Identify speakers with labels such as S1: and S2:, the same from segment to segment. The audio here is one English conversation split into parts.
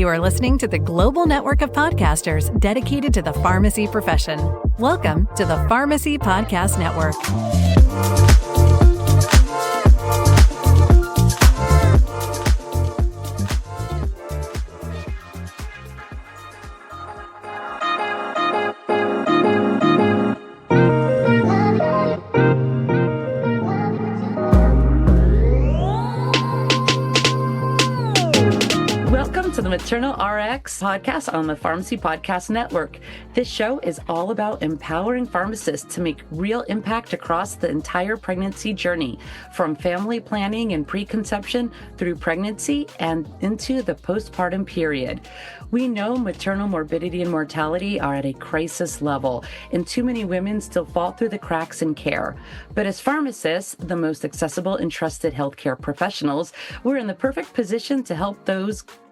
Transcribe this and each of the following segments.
S1: You are listening to the global network of podcasters dedicated to the pharmacy profession. Welcome to the Pharmacy Podcast Network.
S2: To the MaternalRx podcast on the Pharmacy Podcast Network. This show is all about empowering pharmacists to make real impact across the entire pregnancy journey, from family planning and preconception through pregnancy and into the postpartum period. We know maternal morbidity and mortality are at a crisis level, and too many women still fall through the cracks in care. But as pharmacists, the most accessible and trusted healthcare professionals, we're in the perfect position to help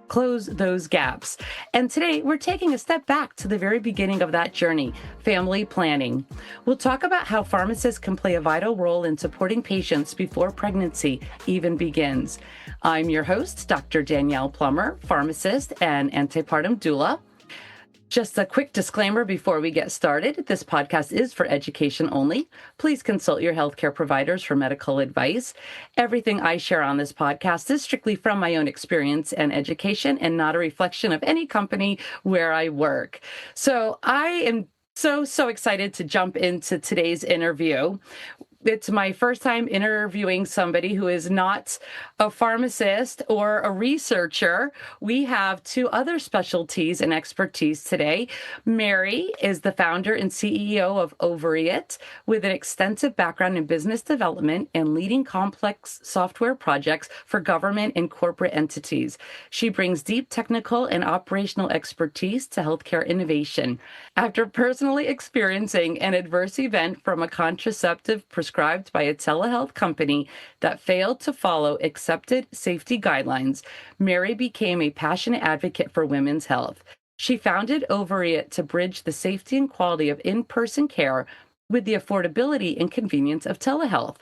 S2: close those gaps. And today we're taking a step back to the very beginning of that journey, family planning. We'll talk about how pharmacists can play a vital role in supporting patients before pregnancy even begins. I'm your host, Dr. Danielle Plummer, pharmacist and antepartum doula. Just a quick disclaimer before we get started. This podcast is for education only. Please consult your healthcare providers for medical advice. Everything I share on this podcast is strictly from my own experience and education and not a reflection of any company where I work. So I am so excited to jump into today's interview. It's my first time interviewing somebody who is not a pharmacist or a researcher. We have two other specialties and expertise today. Mary is the founder and CEO of OvaryIt, with an extensive background in business development and leading complex software projects for government and corporate entities. She brings deep technical and operational expertise to healthcare innovation. After personally experiencing an adverse event from a contraceptive prescribed by a telehealth company that failed to follow accepted safety guidelines, Mary became a passionate advocate for women's health. She founded OvaryIt to bridge the safety and quality of in-person care with the affordability and convenience of telehealth.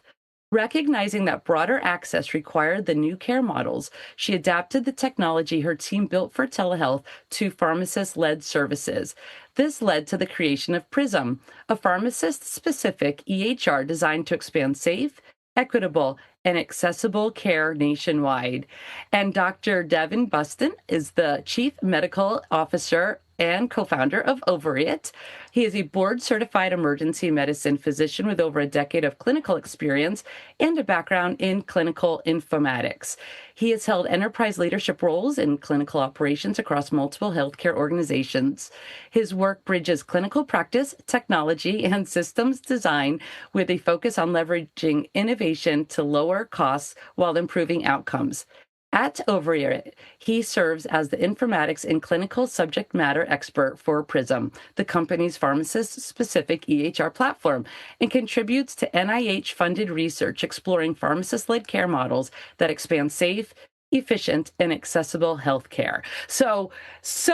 S2: Recognizing that broader access required the new care models, she adapted the technology her team built for telehealth to pharmacist-led services. This led to the creation of Prism, a pharmacist-specific EHR designed to expand safe, equitable, and accessible care nationwide. And Dr. Devin Buston is the Chief Medical Officer and co-founder of OvaryIt. He is a board-certified emergency medicine physician with over a decade of clinical experience and a background in clinical informatics. He has held enterprise leadership roles in clinical operations across multiple healthcare organizations. His work bridges clinical practice, technology, and systems design with a focus on leveraging innovation to lower costs while improving outcomes. At OvaryIt, he serves as the informatics and clinical subject matter expert for Prism, the company's pharmacist-specific EHR platform, and contributes to NIH-funded research exploring pharmacist-led care models that expand safe, efficient, and accessible healthcare. So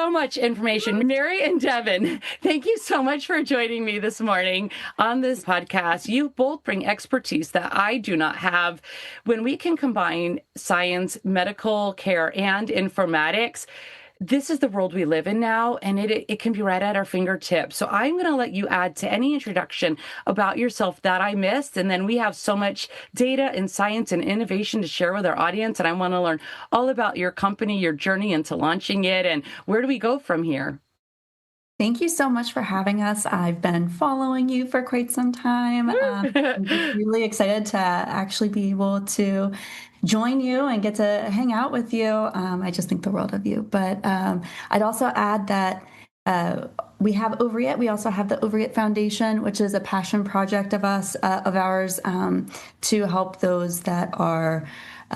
S2: much information. Mary and Devin, thank you so much for joining me this morning on this podcast. You both bring expertise that I do not have. When we can combine science, medical care, and informatics, this is the world we live in now, and it can be right at our fingertips. So I'm going to let you add to any introduction about yourself that I missed, and then we have so much data and science and innovation to share with our audience, and I want to learn all about your company, your journey into launching it, and where do we go from here?
S3: Thank you so much for having us. I've been following you for quite some time. I'm just really excited to actually be able to join you and get to hang out with you. I just think the world of you. But I'd also add that we have OvaryIt. We also have the OvaryIt Foundation, which is a passion project of ours, to help those that are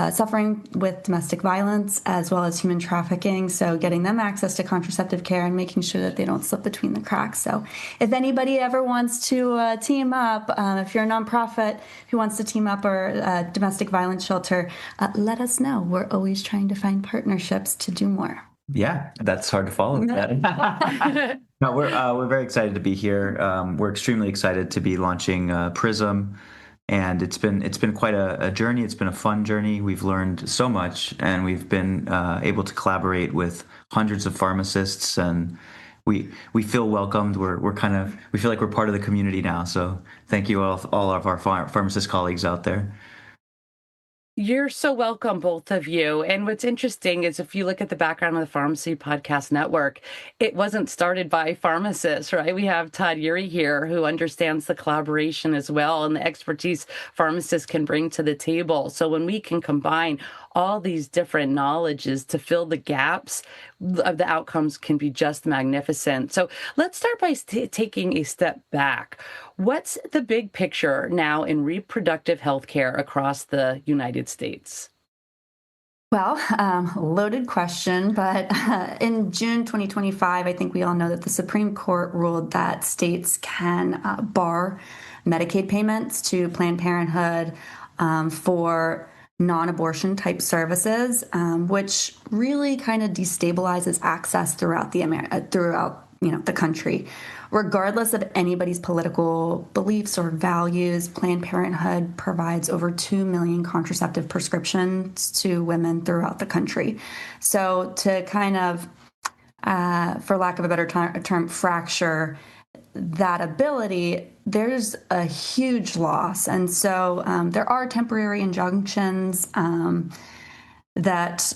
S3: suffering with domestic violence as well as human trafficking. So getting them access to contraceptive care and making sure that they don't slip between the cracks. So if anybody ever wants to team up, if you're a nonprofit who wants to team up or a domestic violence shelter, let us know. We're always trying to find partnerships to do more.
S4: Yeah, that's hard to follow that. No, we're very excited to be here. We're extremely excited to be launching Prism And it's been quite a journey. It's been a fun journey. We've learned so much, and we've been able to collaborate with hundreds of pharmacists, and we feel welcomed. We feel like we're part of the community now. So thank you all of our pharmacist colleagues out there.
S2: You're so welcome, both of you. And what's interesting is if you look at the background of the Pharmacy Podcast Network, it wasn't started by pharmacists, right? We have Todd Urey here who understands the collaboration as well and the expertise pharmacists can bring to the table. So when we can combine all these different knowledges to fill the gaps, of the outcomes can be just magnificent. So let's start by taking a step back. What's the big picture now in reproductive health care across the United States?
S3: Well, loaded question, but in June 2025, I think we all know that the Supreme Court ruled that states can bar Medicaid payments to Planned Parenthood for non-abortion type services, which really kind of destabilizes access throughout the country. Regardless of anybody's political beliefs or values, Planned Parenthood provides over 2 million contraceptive prescriptions to women throughout the country. So to kind of, for lack of a better term, fracture that ability, there's a huge loss. And so there are temporary injunctions that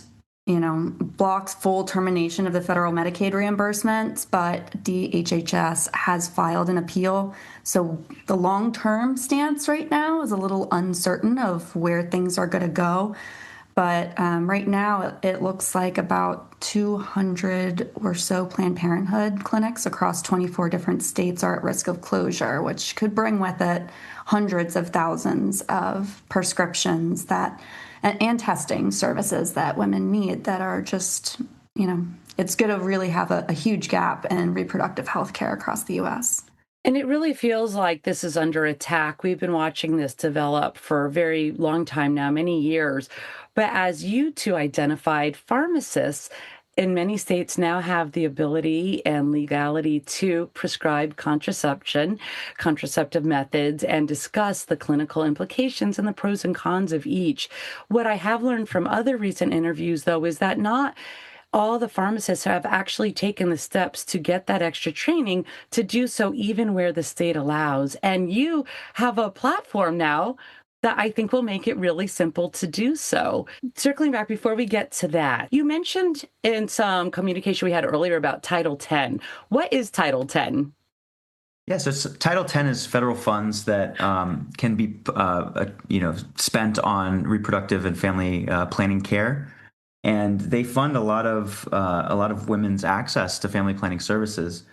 S3: blocks full termination of the federal Medicaid reimbursements, but DHHS has filed an appeal. So the long-term stance right now is a little uncertain of where things are going to go. But right now, it looks like about 200 or so Planned Parenthood clinics across 24 different states are at risk of closure, which could bring with it hundreds of thousands of prescriptions and testing services that women need that are just, it's going to really have a huge gap in reproductive health care across the U.S.
S2: And it really feels like this is under attack. We've been watching this develop for a very long time now, many years. But as you two identified, pharmacists in many states now have the ability and legality to prescribe contraception, contraceptive methods, and discuss the clinical implications and the pros and cons of each. What I have learned from other recent interviews, though, is that not all the pharmacists have actually taken the steps to get that extra training to do so even where the state allows. And you have a platform now that I think will make it really simple to do so. Circling back before we get to that, you mentioned in some communication we had earlier about Title X. What is Title X?
S4: Yeah, so Title X is federal funds that can be, spent on reproductive and family planning care, and they fund a lot of women's access to family planning services.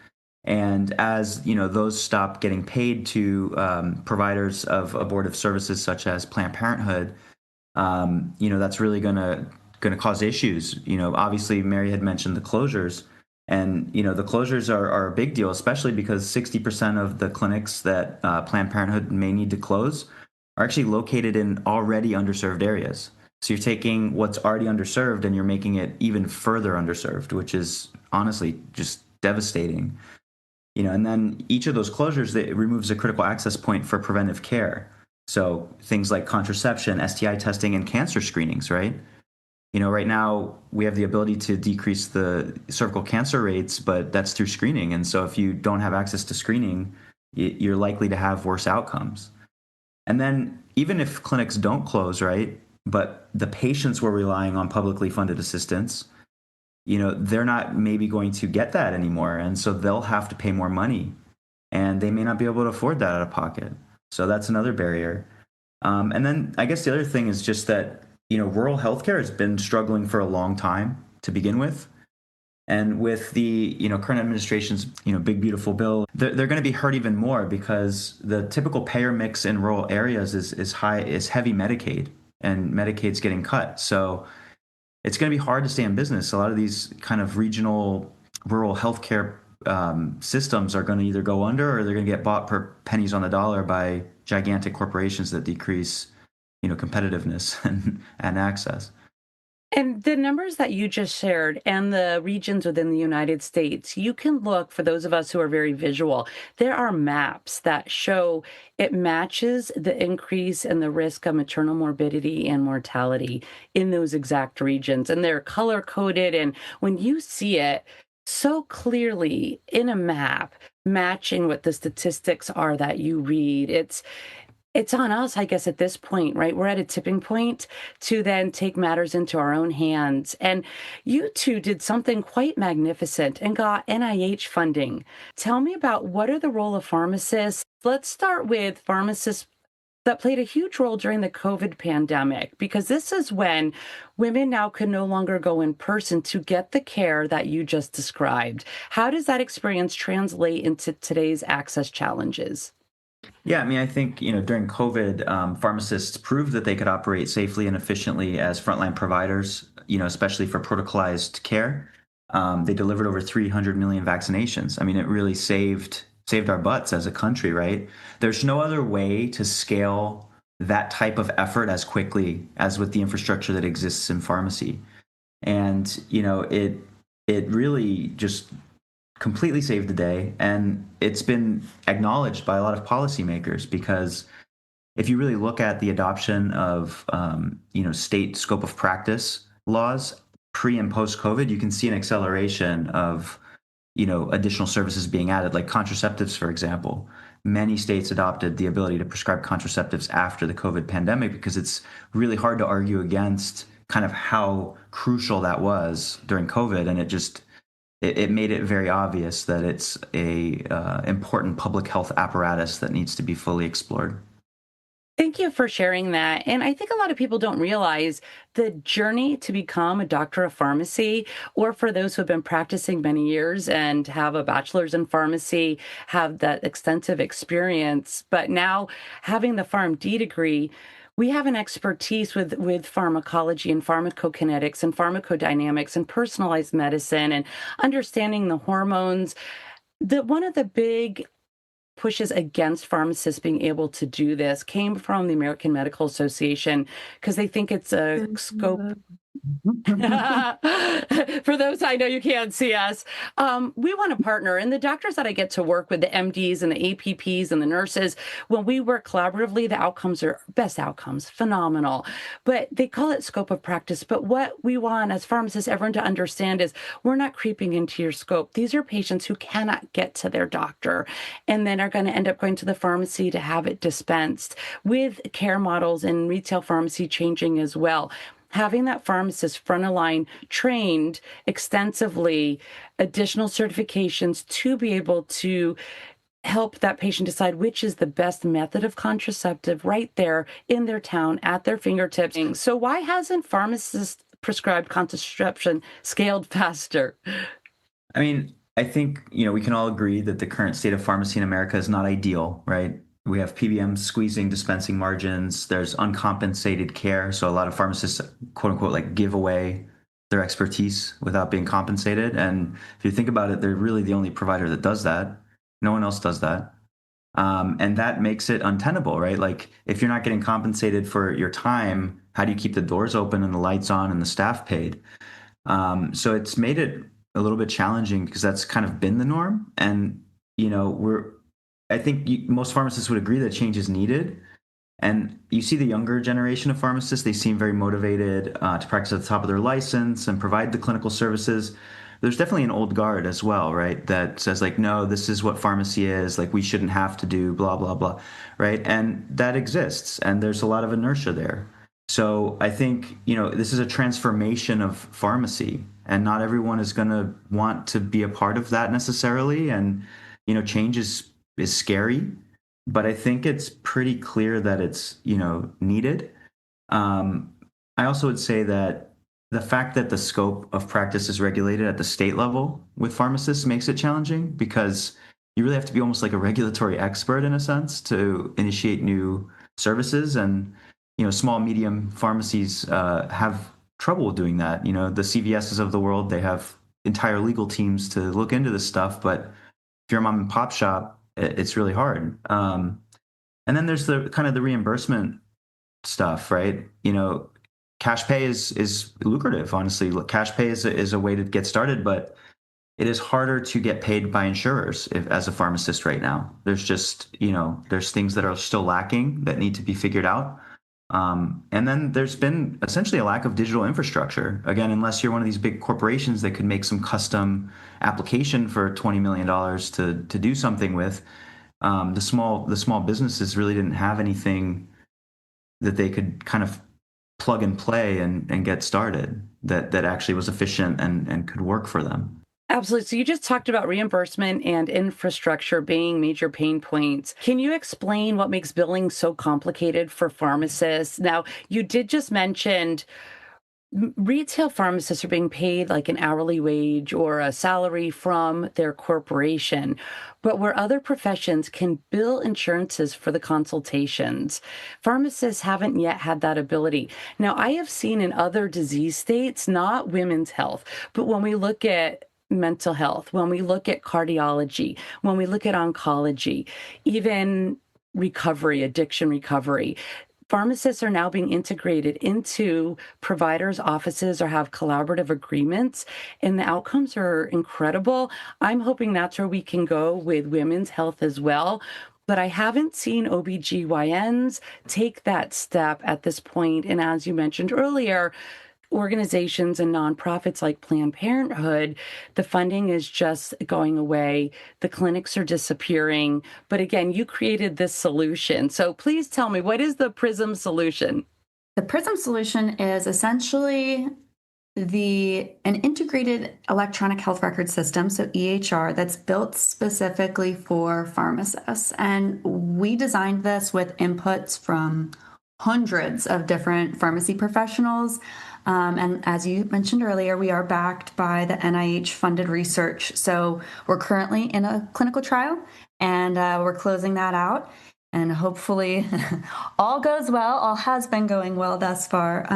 S4: And as those stop getting paid to providers of abortive services such as Planned Parenthood, that's really going to cause issues. Obviously, Mary had mentioned the closures, and the closures are a big deal, especially because 60% of the clinics that Planned Parenthood may need to close are actually located in already underserved areas. So you're taking what's already underserved and you're making it even further underserved, which is honestly just devastating. And then each of those closures, it removes a critical access point for preventive care. So things like contraception, STI testing, and cancer screenings, right? Right now we have the ability to decrease the cervical cancer rates, but that's through screening. And so if you don't have access to screening, you're likely to have worse outcomes. And then even if clinics don't close, right, but the patients were relying on publicly funded assistance, they're not maybe going to get that anymore. And so they'll have to pay more money, and they may not be able to afford that out of pocket. So that's another barrier. And then I guess the other thing is just that, rural healthcare has been struggling for a long time to begin with. And with the, current administration's, big, beautiful bill, they're going to be hurt even more because the typical payer mix in rural areas is heavy Medicaid, and Medicaid's getting cut. So it's going to be hard to stay in business. A lot of these kind of regional rural healthcare systems are going to either go under or they're going to get bought per pennies on the dollar by gigantic corporations that decrease, competitiveness and access.
S2: And the numbers that you just shared and the regions within the United States, you can look for those of us who are very visual. There are maps that show it matches the increase in the risk of maternal morbidity and mortality in those exact regions. And they're color coded. And when you see it so clearly in a map, matching what the statistics are that you read, it's on us, I guess, at this point, right? We're at a tipping point to then take matters into our own hands. And you two did something quite magnificent and got NIH funding. Tell me about what are the role of pharmacists? Let's start with pharmacists that played a huge role during the COVID pandemic, because this is when women now can no longer go in person to get the care that you just described. How does that experience translate into today's access challenges?
S4: Yeah, I mean, I think, during COVID, pharmacists proved that they could operate safely and efficiently as frontline providers, especially for protocolized care. They delivered over 300 million vaccinations. I mean, it really saved our butts as a country, right? There's no other way to scale that type of effort as quickly as with the infrastructure that exists in pharmacy. And, it really just completely saved the day. And it's been acknowledged by a lot of policymakers because if you really look at the adoption of, state scope of practice laws pre and post COVID, you can see an acceleration of, additional services being added, like contraceptives, for example. Many states adopted the ability to prescribe contraceptives after the COVID pandemic because it's really hard to argue against kind of how crucial that was during COVID. And it made it very obvious that it's a important public health apparatus that needs to be fully explored.
S2: Thank you for sharing that. And I think a lot of people don't realize the journey to become a doctor of pharmacy, or for those who have been practicing many years and have a bachelor's in pharmacy, have that extensive experience, but now having the PharmD degree, we have an expertise with pharmacology and pharmacokinetics and pharmacodynamics and personalized medicine and understanding the hormones. One of the big pushes against pharmacists being able to do this came from the American Medical Association because they think it's a scope. For those I know you can't see us, we want to partner. And the doctors that I get to work with, the MDs and the APPs and the nurses, when we work collaboratively, the outcomes are best outcomes, phenomenal. But they call it scope of practice. But what we want as pharmacists, everyone to understand is we're not creeping into your scope. These are patients who cannot get to their doctor and then are going to end up going to the pharmacy to have it dispensed, with care models and retail pharmacy changing as well. Having that pharmacist front of line trained extensively, additional certifications to be able to help that patient decide which is the best method of contraceptive right there in their town at their fingertips. So why hasn't pharmacist prescribed contraception scaled faster?
S4: I mean, I think, we can all agree that the current state of pharmacy in America is not ideal, right? We have PBMs squeezing dispensing margins. There's uncompensated care. So a lot of pharmacists, quote unquote, like give away their expertise without being compensated. And if you think about it, they're really the only provider that does that. No one else does that. And that makes it untenable, right? Like if you're not getting compensated for your time, how do you keep the doors open and the lights on and the staff paid? So it's made it a little bit challenging because that's kind of been the norm. And, I think most pharmacists would agree that change is needed. And you see the younger generation of pharmacists, they seem very motivated to practice at the top of their license and provide the clinical services. There's definitely an old guard as well, right? That says like, no, this is what pharmacy is. Like we shouldn't have to do blah, blah, blah, right? And that exists. And there's a lot of inertia there. So I think, this is a transformation of pharmacy, and not everyone is going to want to be a part of that necessarily. And, change is scary, but I think it's pretty clear that it's, needed. I also would say that the fact that the scope of practice is regulated at the state level with pharmacists makes it challenging because you really have to be almost like a regulatory expert in a sense to initiate new services. And, small, medium pharmacies have trouble doing that. The CVSs of the world, they have entire legal teams to look into this stuff. But if you're a mom and pop shop, it's really hard. And then there's the kind of the reimbursement stuff, right? cash pay is lucrative. Honestly, cash pay is a way to get started, but it is harder to get paid by insurers as a pharmacist right now. There's just, there's things that are still lacking that need to be figured out. And then there's been essentially a lack of digital infrastructure. Again, unless you're one of these big corporations that could make some custom application for $20 million to do something with, the small businesses really didn't have anything that they could kind of plug and play and get started that actually was efficient and could work for them.
S2: Absolutely. So you just talked about reimbursement and infrastructure being major pain points. Can you explain what makes billing so complicated for pharmacists? Now, you did just mention retail pharmacists are being paid like an hourly wage or a salary from their corporation, but where other professions can bill insurances for the consultations, pharmacists haven't yet had that ability. Now, I have seen in other disease states, not women's health, but when we look at mental health, when we look at cardiology, when we look at oncology, even recovery, addiction recovery, pharmacists are now being integrated into providers' offices or have collaborative agreements, and the outcomes are incredible. I'm hoping that's where we can go with women's health as well. But I haven't seen OBGYNs take that step at this point. And as you mentioned earlier, organizations and nonprofits like Planned Parenthood, the funding is just going away. The clinics are disappearing. But again, you created this solution. So please tell me, what is the PRISM solution?
S3: The PRISM solution is essentially an integrated electronic health record system, so EHR, that's built specifically for pharmacists. And we designed this with inputs from hundreds of different pharmacy professionals. And as you mentioned earlier, we are backed by the NIH-funded research. So we're currently in a clinical trial, and we're closing that out. And hopefully all goes well, all has been going well thus far.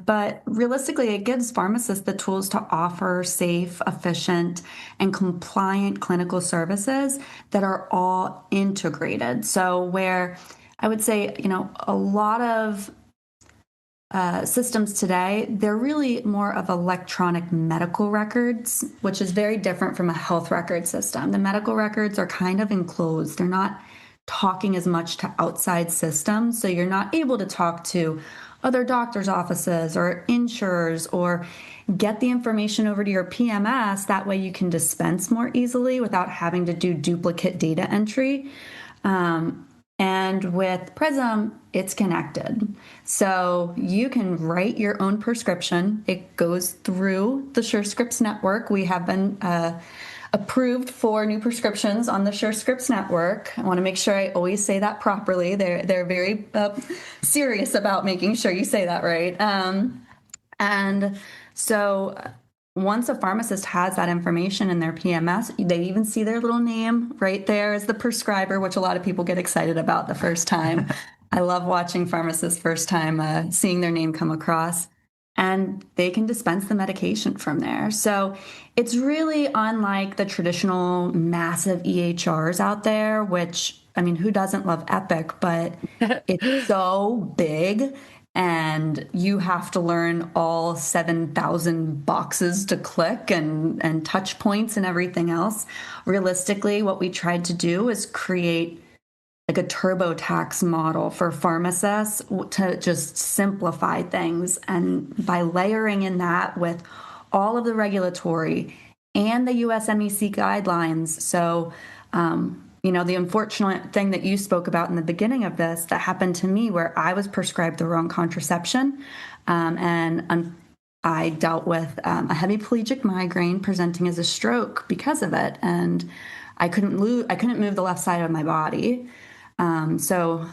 S3: But realistically, it gives pharmacists the tools to offer safe, efficient, and compliant clinical services that are all integrated. So where I would say, a lot of systems today, they're really more of electronic medical records, which is very different from a health record system. The medical records are kind of enclosed. They're not talking as much to outside systems. So you're not able to talk to other doctors' offices or insurers or get the information over to your PMS. That way you can dispense more easily without having to do duplicate data entry. And with PRISM, it's connected. So you can write your own prescription. It goes through the SureScripts network. We have been approved for new prescriptions on the SureScripts network. I want to make sure I always say that properly. They're very serious about making sure you say that right. And so once a pharmacist has that information in their PMS, they even see their little name right there as the prescriber, which a lot of people get excited about the first time. I love watching pharmacists first time seeing their name come across, and they can dispense the medication from there. So it's really unlike the traditional massive EHRs out there, which, I mean, who doesn't love Epic, but it's so big. And you have to learn all 7,000 boxes to click and touch points and everything else. Realistically, what we tried to do is create like a TurboTax model for pharmacists to just simplify things. And by layering in that with all of the regulatory and the USMEC guidelines. So, the unfortunate thing that you spoke about in the beginning of this that happened to me where I was prescribed the wrong contraception, and I dealt with a hemiplegic migraine presenting as a stroke because of it, and I couldn't move the left side of my body. So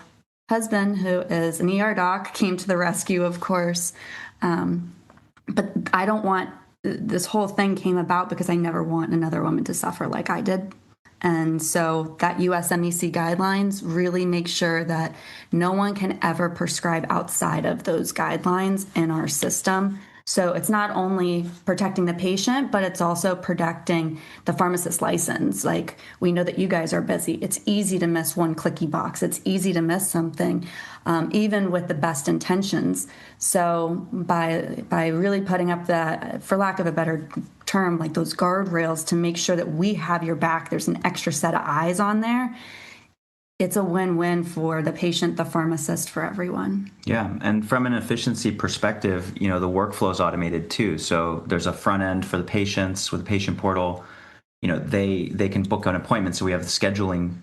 S3: husband, who is an ER doc, came to the rescue, of course. But I don't want, this whole thing came about because I never want another woman to suffer like I did. And so that USMEC guidelines really make sure that no one can ever prescribe outside of those guidelines in our system. So it's not only protecting the patient, but it's also protecting the pharmacist license. Like, we know that you guys are busy. It's easy to miss one clicky box. It's easy to miss something, even with the best intentions. So by really putting up that, for lack of a better term, like those guardrails to make sure that we have your back, there's an extra set of eyes on there. It's a win-win for the patient, the pharmacist, for everyone.
S4: Yeah, and from an efficiency perspective, the workflow is automated too. So there's a front end for the patients with the patient portal. They can book an appointment. So we have the scheduling,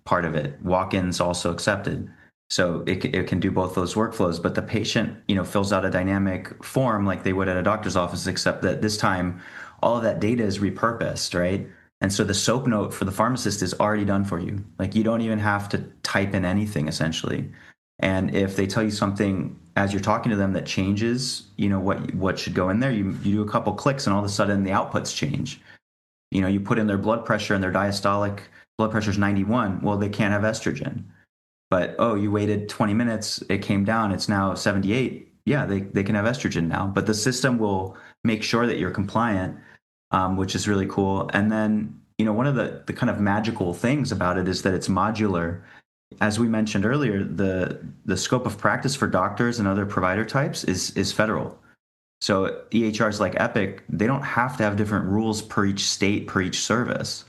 S4: part of it. Walk-ins also accepted. So it can do both those workflows. But the patient, fills out a dynamic form like they would at a doctor's office, except that this time all of that data is repurposed, right? And so the SOAP note for the pharmacist is already done for you. Like, you don't even have to type in anything, essentially. And if they tell you something as you're talking to them that changes, what should go in there, you do a couple clicks and all of a sudden the outputs change. You put in their blood pressure and their diastolic blood pressure is 91. Well, they can't have estrogen. But, you waited 20 minutes, it came down, it's now 78. Yeah, they can have estrogen now. But the system will make sure that you're compliant, which is really cool. And then, one of the kind of magical things about it is that it's modular. As we mentioned earlier, the scope of practice for doctors and other provider types is federal. So EHRs like Epic, they don't have to have different rules per each state, per each service.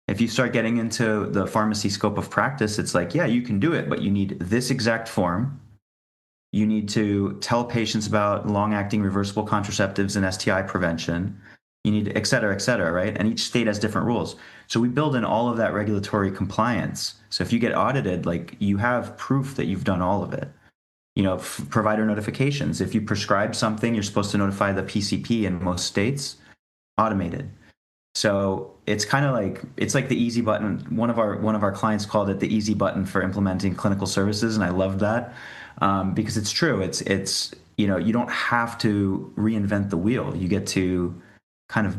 S4: If you start getting into the pharmacy scope of practice, it's like, yeah, you can do it, but you need this exact form. You need to tell patients about long-acting reversible contraceptives and STI prevention. You need, et cetera, right? And each state has different rules. So we build in all of that regulatory compliance. So if you get audited, like, you have proof that you've done all of it. Provider notifications. If you prescribe something, you're supposed to notify the PCP in most states, automated. So it's kind of like, it's like the easy button. One of our clients called it the easy button for implementing clinical services, and I loved that because it's true. It's you don't have to reinvent the wheel. You get to kind of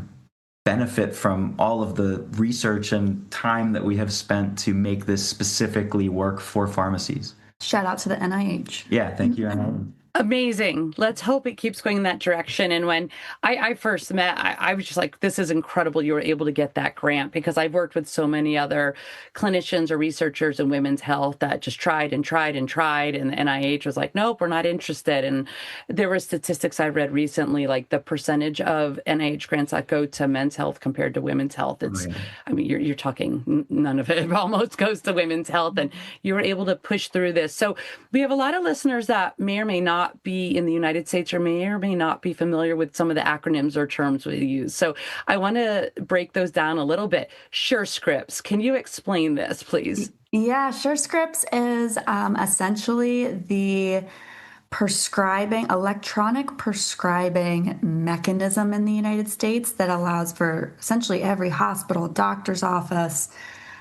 S4: benefit from all of the research and time that we have spent to make this specifically work for pharmacies.
S3: Shout out to the NIH.
S4: Yeah, thank you, NIH.
S2: Amazing. Let's hope it keeps going in that direction. And when I first met, I was just like, this is incredible you were able to get that grant, because I've worked with so many other clinicians or researchers in women's health that just tried and tried and tried. And the NIH was like, nope, we're not interested. And there were statistics I read recently, like the percentage of NIH grants that go to men's health compared to women's health. It's, I mean, you're talking none of it almost goes to women's health. And you were able to push through this. So we have a lot of listeners that may or may not be in the United States or may not be familiar with some of the acronyms or terms we use. So I want to break those down a little bit. SureScripts, can you explain this, please?
S3: Yeah, SureScripts is essentially the electronic prescribing mechanism in the United States that allows for essentially every hospital, doctor's office,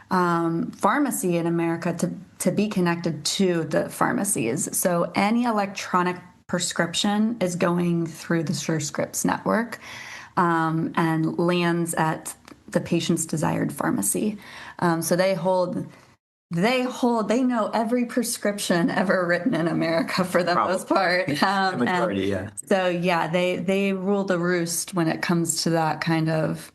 S3: pharmacy in America to be connected to the pharmacies. So any electronic prescription is going through the SureScripts network and lands at the patient's desired pharmacy. So they know every prescription ever written in America for the most part.
S4: Majority, yeah.
S3: So yeah, they rule the roost when it comes to that kind of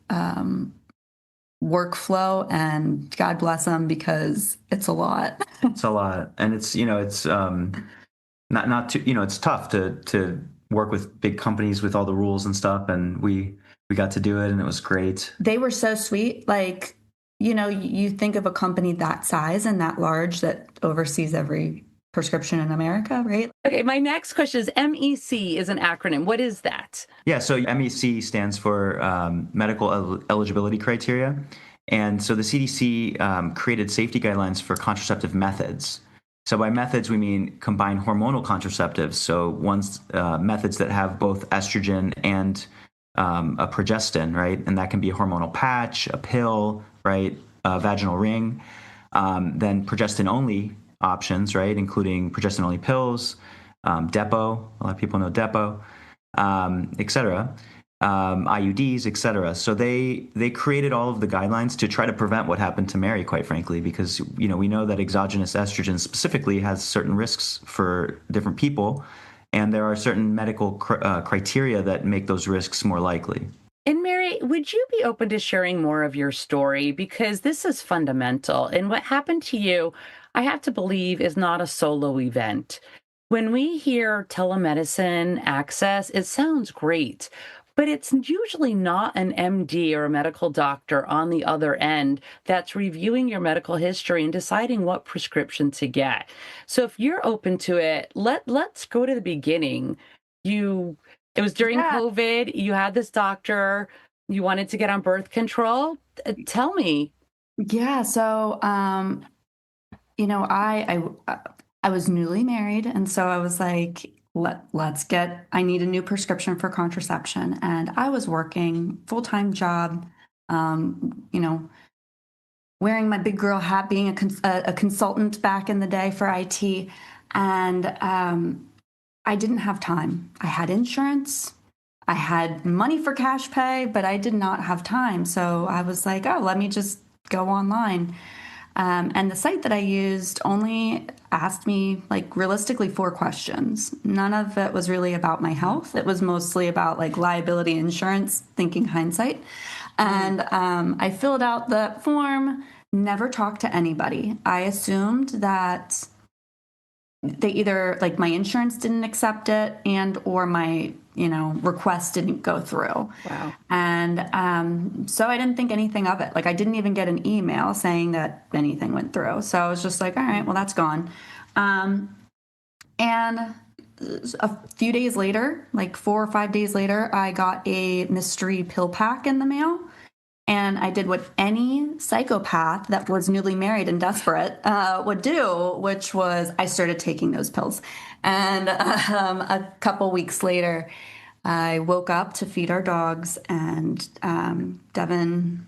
S3: workflow, and God bless them, because it's a lot.
S4: It's a lot, and it's not too, it's tough to work with big companies with all the rules and stuff, and we got to do it, and it was great.
S3: They were so sweet. Like, you think of a company that size and that large that oversees every prescription in America, right?
S2: Okay, my next question is MEC is an acronym. What is that?
S4: Yeah, so MEC stands for Medical Eligibility Criteria. And so the CDC created safety guidelines for contraceptive methods. So by methods, we mean combined hormonal contraceptives. So methods that have both estrogen and a progestin, right? And that can be a hormonal patch, a pill, right? A vaginal ring. Then progestin-only options, right, including progestin-only pills, Depo, a lot of people know Depo, et cetera, IUDs, et cetera. So they created all of the guidelines to try to prevent what happened to Mary, quite frankly, because we know that exogenous estrogen specifically has certain risks for different people, And there are certain medical criteria that make those risks more likely.
S2: And Mary, would you be open to sharing more of your story? Because this is fundamental. And what happened to you, I have to believe, is not a solo event. When we hear telemedicine access, it sounds great, but it's usually not an MD or a medical doctor on the other end that's reviewing your medical history and deciding what prescription to get. So if you're open to it, let's go to the beginning. You It was during COVID, you had this doctor, you wanted to get on birth control. Tell me.
S3: Yeah. So, you know, I was newly married, and so I was like, I need a new prescription for contraception. And I was working full-time job, you know, wearing my big girl hat, being a consultant back in the day for IT. And I didn't have time. I had insurance. I had money for cash pay, but I did not have time. So I was like, oh, let me just go online. And the site that I used only asked me, like, realistically 4 questions. None of it was really about my health. It was mostly about, like, liability insurance, thinking hindsight. And I filled out the form, never talked to anybody. I assumed that they either, like, my insurance didn't accept it and or my request didn't go through.
S2: Wow.
S3: And so I didn't think anything of it. Like, I didn't even get an email saying that anything went through. So I was just like, all right, well, that's gone. And a few days later, like 4 or 5 days later, I got a mystery pill pack in the mail. And I did what any psychopath that was newly married and desperate would do, which was I started taking those pills. And a couple weeks later, I woke up to feed our dogs, and Devin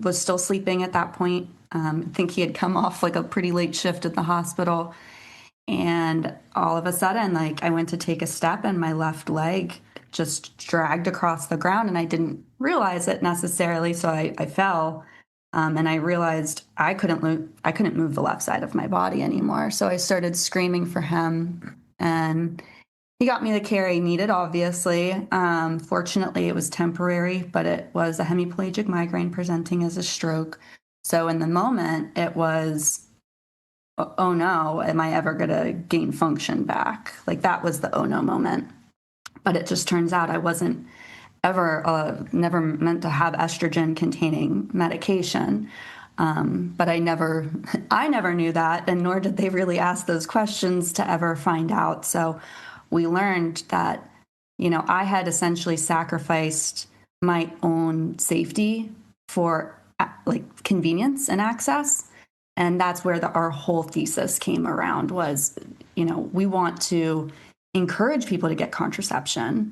S3: was still sleeping at that point. I think he had come off like a pretty late shift at the hospital. And all of a sudden, like, I went to take a step and my left leg just dragged across the ground, and I didn't realize it necessarily. So I fell, and I realized I couldn't move the left side of my body anymore. So I started screaming for him, and he got me the care he needed, obviously. Fortunately, it was temporary, but it was a hemiplegic migraine presenting as a stroke. So in the moment, it was, oh no, am I ever going to gain function back? Like, that was the oh no moment. But it just turns out I wasn't never meant to have estrogen containing medication. But I never knew that, and nor did they really ask those questions to ever find out. So we learned that, I had essentially sacrificed my own safety for, like, convenience and access. And that's where our whole thesis came around was, we want to encourage people to get contraception.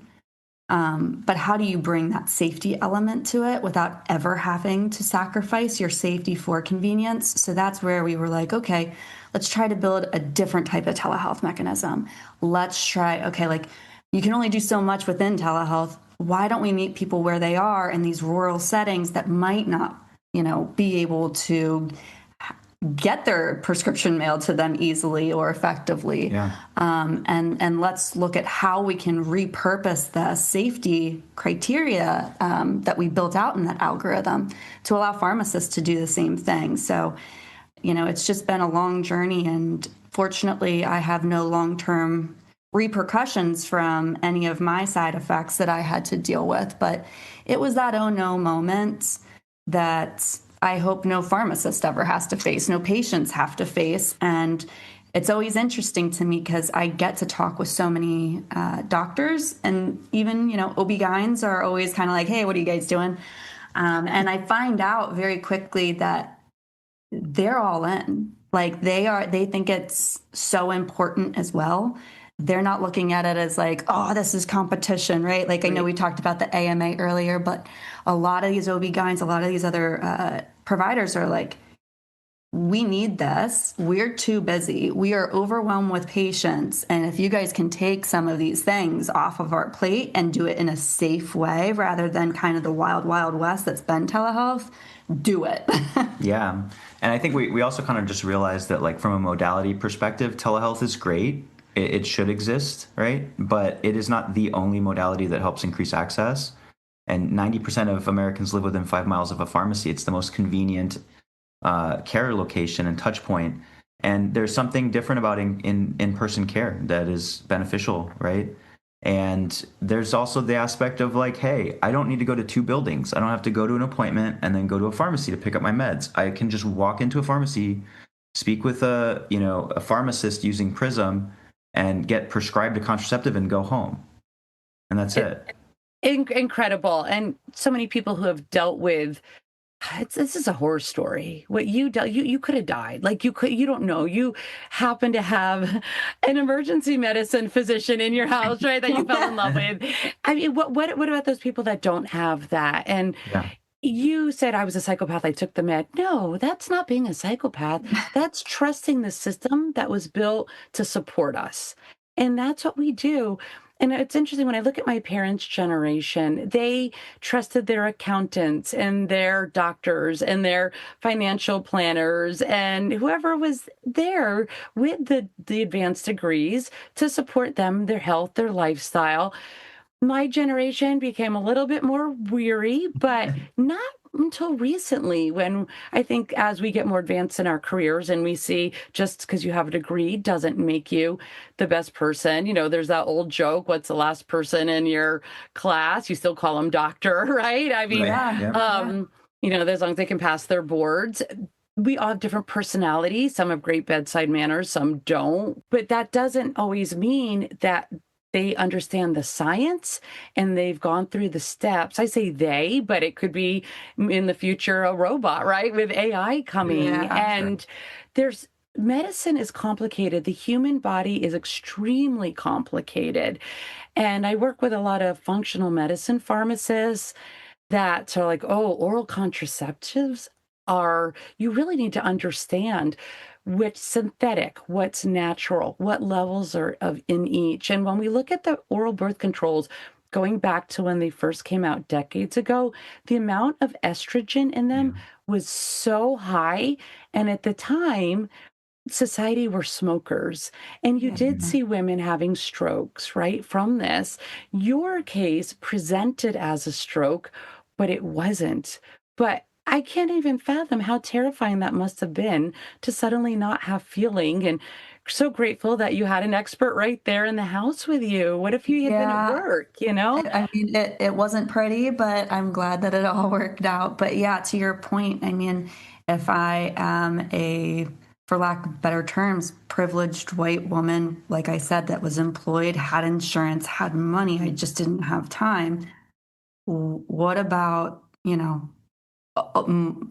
S3: But how do you bring that safety element to it without ever having to sacrifice your safety for convenience? So that's where we were like, okay, let's try to build a different type of telehealth mechanism. Let's try, okay, like, you can only do so much within telehealth. Why don't we meet people where they are in these rural settings that might not, be able to get their prescription mailed to them easily or effectively.
S4: Yeah.
S3: And let's look at how we can repurpose the safety criteria that we built out in that algorithm to allow pharmacists to do the same thing. So, it's just been a long journey, and fortunately I have no long-term repercussions from any of my side effects that I had to deal with. But it was that oh no moment that I hope no pharmacist ever has to face, no patients have to face. And it's always interesting to me because I get to talk with so many doctors, and even, OB-GYNs are always kind of like, hey, what are you guys doing? And I find out very quickly that they're all in. Like, they think it's so important as well. They're not looking at it as like, oh, this is competition, right? Like, I know we talked about the AMA earlier, but a lot of these OB-GYNs, a lot of these other providers are like, we need this. We're too busy. We are overwhelmed with patients. And if you guys can take some of these things off of our plate and do it in a safe way rather than kind of the wild, wild west that's been telehealth, do it.
S4: Yeah. And I think we also kind of just realized that, like, from a modality perspective, telehealth is great. it should exist, right? But it is not the only modality that helps increase access. And 90% of Americans live within 5 miles of a pharmacy. It's the most convenient care location and touch point. And there's something different about in-person care that is beneficial, right? And there's also the aspect of like, hey, I don't need to go to two buildings. I don't have to go to an appointment and then go to a pharmacy to pick up my meds. I can just walk into a pharmacy, speak with a pharmacist using Prism, and get prescribed a contraceptive and go home. And that's it.
S2: Incredible. And so many people who have dealt with this is a horror story. What you could have died. Like you don't know. You happen to have an emergency medicine physician in your house, right? That you fell in love with. I mean, what about those people that don't have that? And
S4: Yeah.
S2: you said I was a psychopath. I took the med. No, that's not being a psychopath. That's trusting the system that was built to support us. And that's what we do. And it's interesting when I look at my parents' generation, they trusted their accountants and their doctors and their financial planners and whoever was there with the advanced degrees to support them, their health, their lifestyle. My generation became a little bit more weary, but not until recently, when I think as we get more advanced in our careers and we see just because you have a degree doesn't make you the best person. You know, there's that old joke, what's the last person in your class? You still call them doctor, right? I mean,
S4: Right. Yeah.
S2: you know, as long as they can pass their boards. We all have different personalities. Some have great bedside manners, some don't. But that doesn't always mean that they understand the science and they've gone through the steps. I say they, but it could be in the future a robot, right? With AI coming. And there's medicine is complicated. The human body is extremely complicated. And I work with a lot of functional medicine pharmacists that are like, oh, oral contraceptives are, you really need to understand which synthetic, what's natural, what levels are of in each. And when we look at the oral birth controls, going back to when they first came out decades ago, the amount of estrogen in them was so high. And at the time, society were smokers, and you did see women having strokes, right, from this. Your case presented as a stroke, but it wasn't. But I can't even fathom how terrifying that must have been to suddenly not have feeling. And so grateful that you had an expert right there in the house with you. What if you had been at work, you know?
S3: I mean, it wasn't pretty, but I'm glad that it all worked out. But yeah, to your point, I mean, if I am for lack of better terms, privileged white woman, like I said, that was employed, had insurance, had money, I just didn't have time. What about,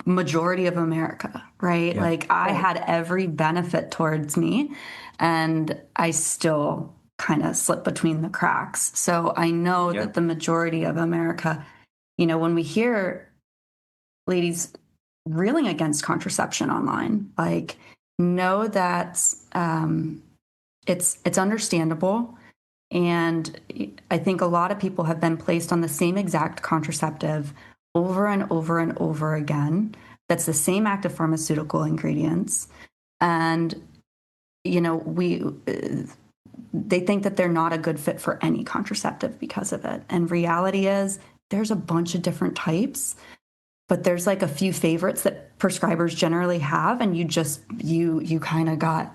S3: majority of America, right? Like I had every benefit towards me and I still kind of slip between the cracks. So I know that the majority of America, when we hear ladies reeling against contraception online, like know that it's understandable. And I think a lot of people have been placed on the same exact contraceptive over and over and over again. That's the same active pharmaceutical ingredients. And, they think that they're not a good fit for any contraceptive because of it. And reality is there's a bunch of different types, but there's like a few favorites that prescribers generally have. And you kind of got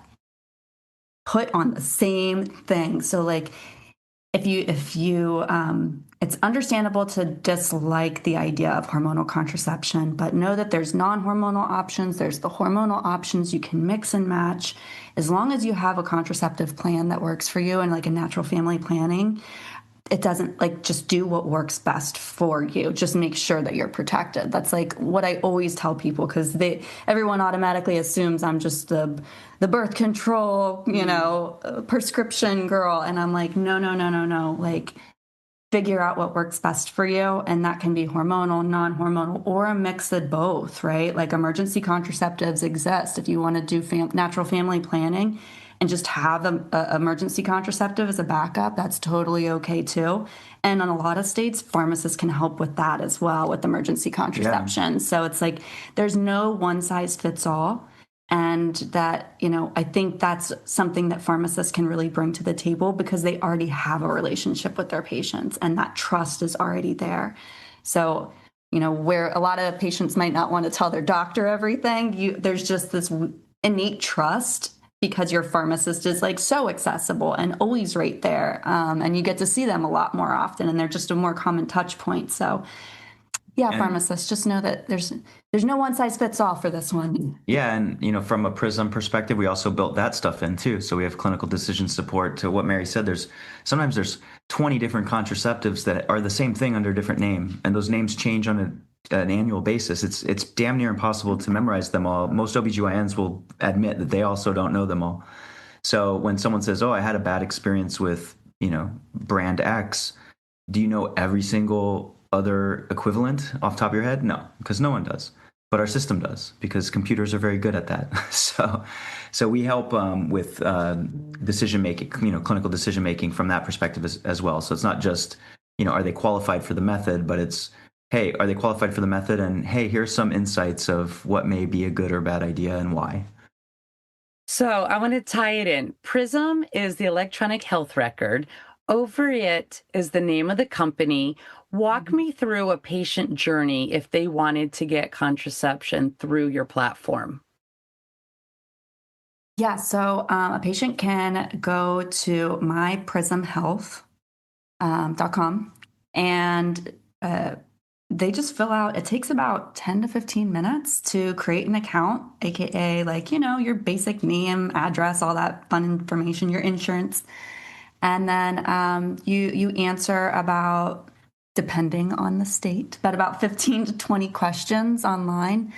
S3: put on the same thing. So like, if you it's understandable to dislike the idea of hormonal contraception, but know that there's non-hormonal options, there's the hormonal options, you can mix and match. As long as you have a contraceptive plan that works for you and like a natural family planning, it doesn't like just do what works best for you. Just make sure that you're protected. That's like what I always tell people, because everyone automatically assumes I'm just the birth control, prescription girl. And I'm like, no. Like figure out what works best for you. And that can be hormonal, non-hormonal, or a mix of both, right? Like emergency contraceptives exist. If you want to do natural family planning and just have an emergency contraceptive as a backup, that's totally okay too. And in a lot of states, pharmacists can help with that as well, with emergency contraception. So it's like there's no one size fits all. And that, I think that's something that pharmacists can really bring to the table because they already have a relationship with their patients and that trust is already there. So, where a lot of patients might not want to tell their doctor everything, there's just this innate trust because your pharmacist is like so accessible and always right there. And you get to see them a lot more often and they're just a more common touch point. So yeah, pharmacists, just know that there's no one size fits all for this one.
S4: Yeah, and from a PRISM perspective, we also built that stuff in too. So we have clinical decision support. To what Mary said, sometimes there's 20 different contraceptives that are the same thing under a different name, and those names change on an annual basis. It's damn near impossible to memorize them all. Most OBGYNs will admit that they also don't know them all. So when someone says, "Oh, I had a bad experience with brand X," do you know every single other equivalent off the top of your head? No, because no one does. But our system does, because computers are very good at that. So we help with decision making, clinical decision making from that perspective as well. So it's not just, are they qualified for the method, but it's, hey, are they qualified for the method? And hey, here's some insights of what may be a good or bad idea and why.
S2: So I want to tie it in. PRISM is the electronic health record. OvaryIt is the name of the company. Walk me through a patient journey if they wanted to get contraception through your platform.
S3: Yeah, so a patient can go to myprismhealth.com and they just fill out, it takes about 10 to 15 minutes to create an account, aka your basic name, address, all that fun information, your insurance. And then you answer about, depending on the state, but about 15 to 20 questions online.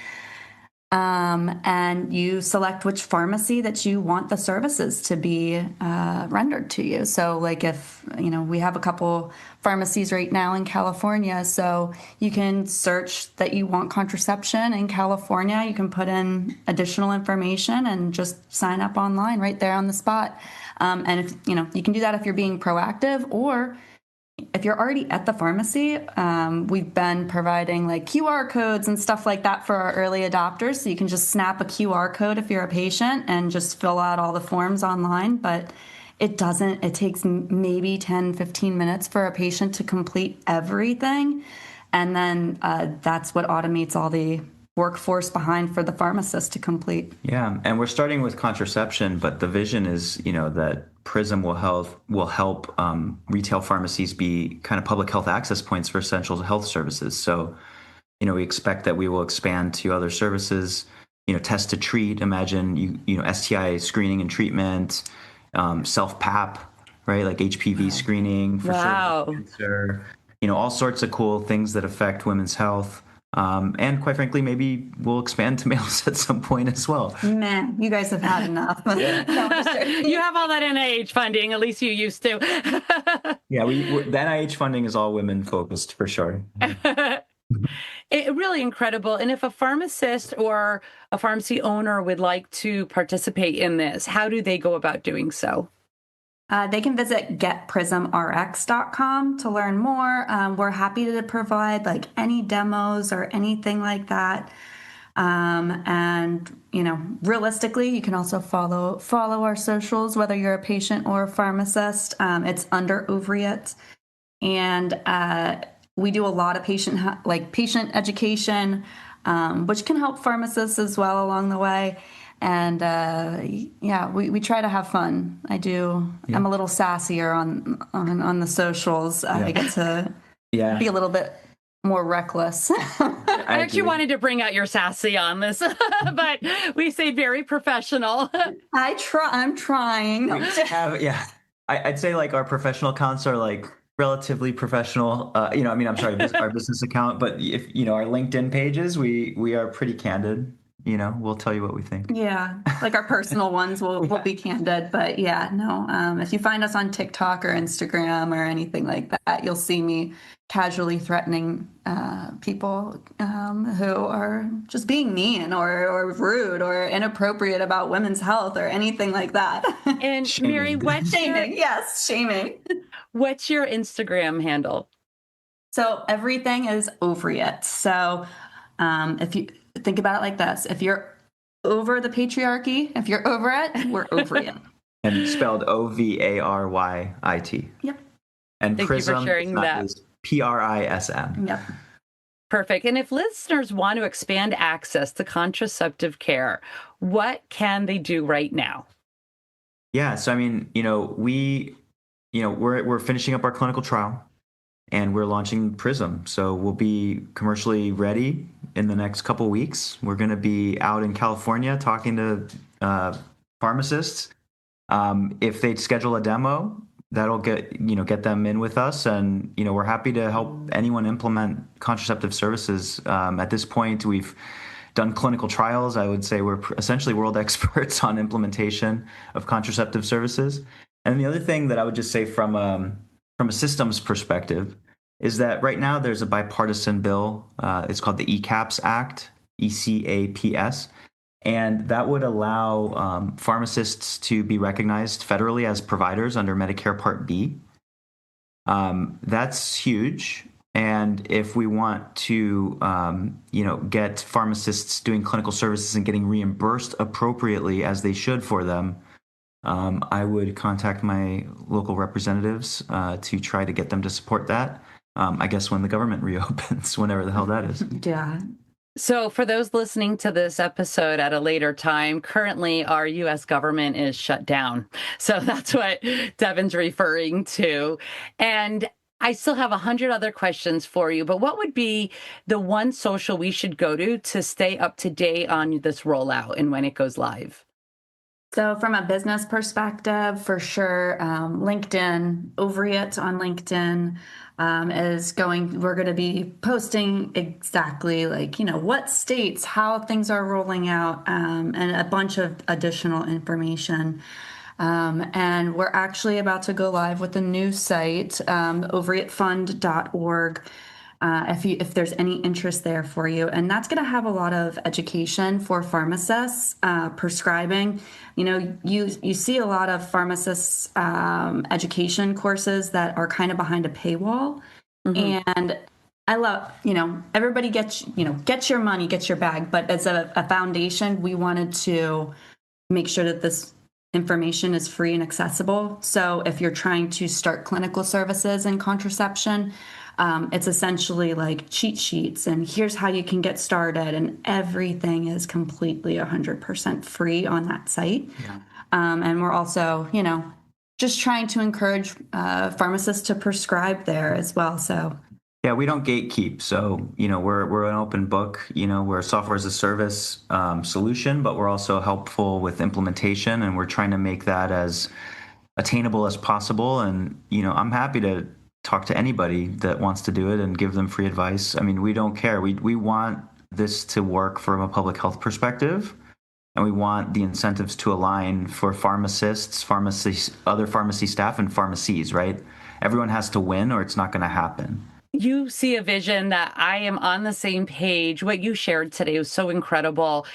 S3: And you select which pharmacy that you want the services to be rendered to you. So if, we have a couple pharmacies right now in California, so you can search that you want contraception in California. You can put in additional information and just sign up online right there on the spot. And if, you can do that if you're being proactive, or if you're already at the pharmacy, we've been providing QR codes and stuff like that for our early adopters. So you can just snap a QR code if you're a patient and just fill out all the forms online. But it takes maybe 10, 15 minutes for a patient to complete everything. And then that's what automates all the workforce behind for the pharmacist to complete.
S4: Yeah, and we're starting with contraception, but the vision is, that PRISM will help retail pharmacies be kind of public health access points for essential health services. So, we expect that we will expand to other services, test to treat. Imagine STI screening and treatment, self-PAP, right? Like HPV screening for cervical cancer. All sorts of cool things that affect women's health. And quite frankly, maybe we'll expand to males at some point as well.
S3: Man, you guys have had enough.
S2: You have all that NIH funding, at least you used to.
S4: Yeah, the NIH funding is all women focused for sure.
S2: Really incredible. And if a pharmacist or a pharmacy owner would like to participate in this, how do they go about doing so?
S3: They can visit getprismrx.com to learn more. We're happy to provide any demos or anything like that. And realistically, you can also follow our socials, whether you're a patient or a pharmacist. It's under OvaryIt. And we do a lot of patient education, which can help pharmacists as well along the way. And we try to have fun. I do. Yeah. I'm a little sassier on the socials. I get to be a little bit more reckless.
S2: I actually wanted to bring out your sassy on this, but we say very professional.
S3: I'm trying.
S4: I'd say our professional accounts are relatively professional. I'm sorry, our business account, but if our LinkedIn pages, we are pretty candid. We'll tell you what we think.
S3: Yeah, our personal ones will be candid. But if you find us on TikTok or Instagram or anything like that, you'll see me casually threatening people who are just being mean or rude or inappropriate about women's health or anything like that.
S2: And Mary, what's
S3: shaming? Yes, shaming.
S2: What's your Instagram handle?
S3: So everything is OvaryIt. So if you think about it like this, if you're over the patriarchy. If you're over it, we're over it.
S4: And spelled OvaryIt.
S3: Yep.
S4: And
S2: Thank you for
S4: Prism
S2: sharing that.
S4: is PRISM.
S3: Yep.
S2: Perfect. And if listeners want to expand access to contraceptive care, what can they do right now?
S4: Yeah, so I mean, we're finishing up our clinical trial and we're launching Prism. So we'll be commercially ready in the next couple weeks. We're going to be out in California talking to pharmacists. If they schedule a demo, that'll get them in with us, and we're happy to help anyone implement contraceptive services. At this point, we've done clinical trials. I would say we're essentially world experts on implementation of contraceptive services. And the other thing that I would just say from a systems perspective is that right now there's a bipartisan bill. It's called the ECAPS Act, ECAPS. And that would allow pharmacists to be recognized federally as providers under Medicare Part B. That's huge. And if we want to, get pharmacists doing clinical services and getting reimbursed appropriately as they should for them, I would contact my local representatives to try to get them to support that. I guess when the government reopens, whenever the hell that is.
S3: Yeah.
S2: So for those listening to this episode at a later time, currently our U.S. government is shut down. So that's what Devin's referring to. And I still have 100 other questions for you, but what would be the one social we should go to stay up to date on this rollout and when it goes live?
S3: So from a business perspective, for sure, LinkedIn, OvaryIt on LinkedIn we're going to be posting exactly what states, how things are rolling out, and a bunch of additional information. And we're actually about to go live with a new site, OvaryItFund.org. If there's any interest there for you. And that's going to have a lot of education for pharmacists prescribing. You see a lot of pharmacists education courses that are kind of behind a paywall. Mm-hmm. And I love, everybody gets your money, gets your bag. But as a foundation, we wanted to make sure that this information is free and accessible. So if you're trying to start clinical services in contraception, it's essentially like cheat sheets and here's how you can get started, and everything is completely 100% free on that site. Yeah. And we're also, just trying to encourage pharmacists to prescribe there as well. So
S4: yeah, we don't gatekeep. So, we're an open book, we're a software as a service solution, but we're also helpful with implementation, and we're trying to make that as attainable as possible. And, I'm happy to talk to anybody that wants to do it and give them free advice. I mean, we don't care. We want this to work from a public health perspective, and we want the incentives to align for pharmacists, other pharmacy staff, and pharmacies, right? Everyone has to win or it's not going to happen.
S2: You see a vision that I am on the same page. What you shared today was so incredible.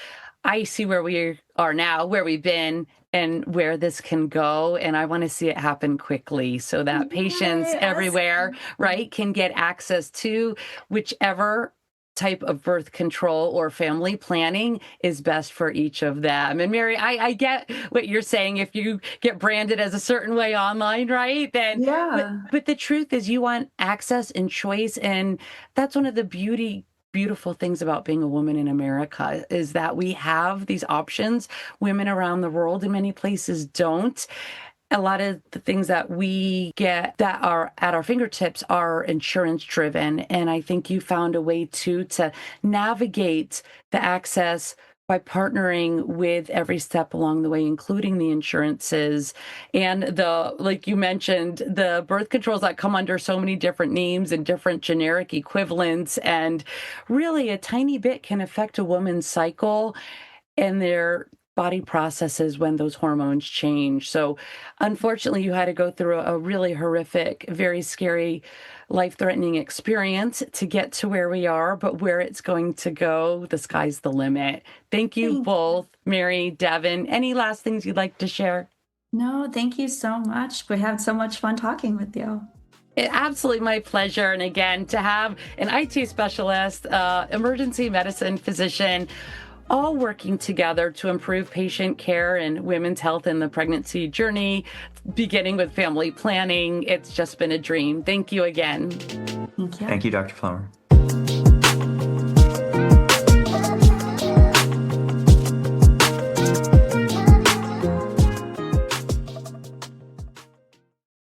S2: I see where we are now, where we've been, and where this can go. And I want to see it happen quickly so that patients everywhere, right, can get access to whichever type of birth control or family planning is best for each of them. And Mary, I get what you're saying. If you get branded as a certain way online, right? Then,
S3: yeah.
S2: But the truth is you want access and choice. And that's one of the beautiful things about being a woman in America is that we have these options. Women around the world in many places don't. A lot of the things that we get that are at our fingertips are insurance driven. And I think you found a way to navigate the access by partnering with every step along the way, including the insurances and like you mentioned, the birth controls that come under so many different names and different generic equivalents. And really a tiny bit can affect a woman's cycle and their body processes when those hormones change. So unfortunately, you had to go through a really horrific, very scary, life-threatening experience to get to where we are, but where it's going to go, the sky's the limit. Thank you both, Mary, Devin. Any last things you'd like to share?
S3: No, thank you so much. We had so much fun talking with you.
S2: Absolutely my pleasure. And again, to have an IT specialist, emergency medicine physician, all working together to improve patient care and women's health in the pregnancy journey, beginning with family planning. It's just been a dream. Thank you again.
S3: Thank you.
S4: Thank you, Dr. Plummer.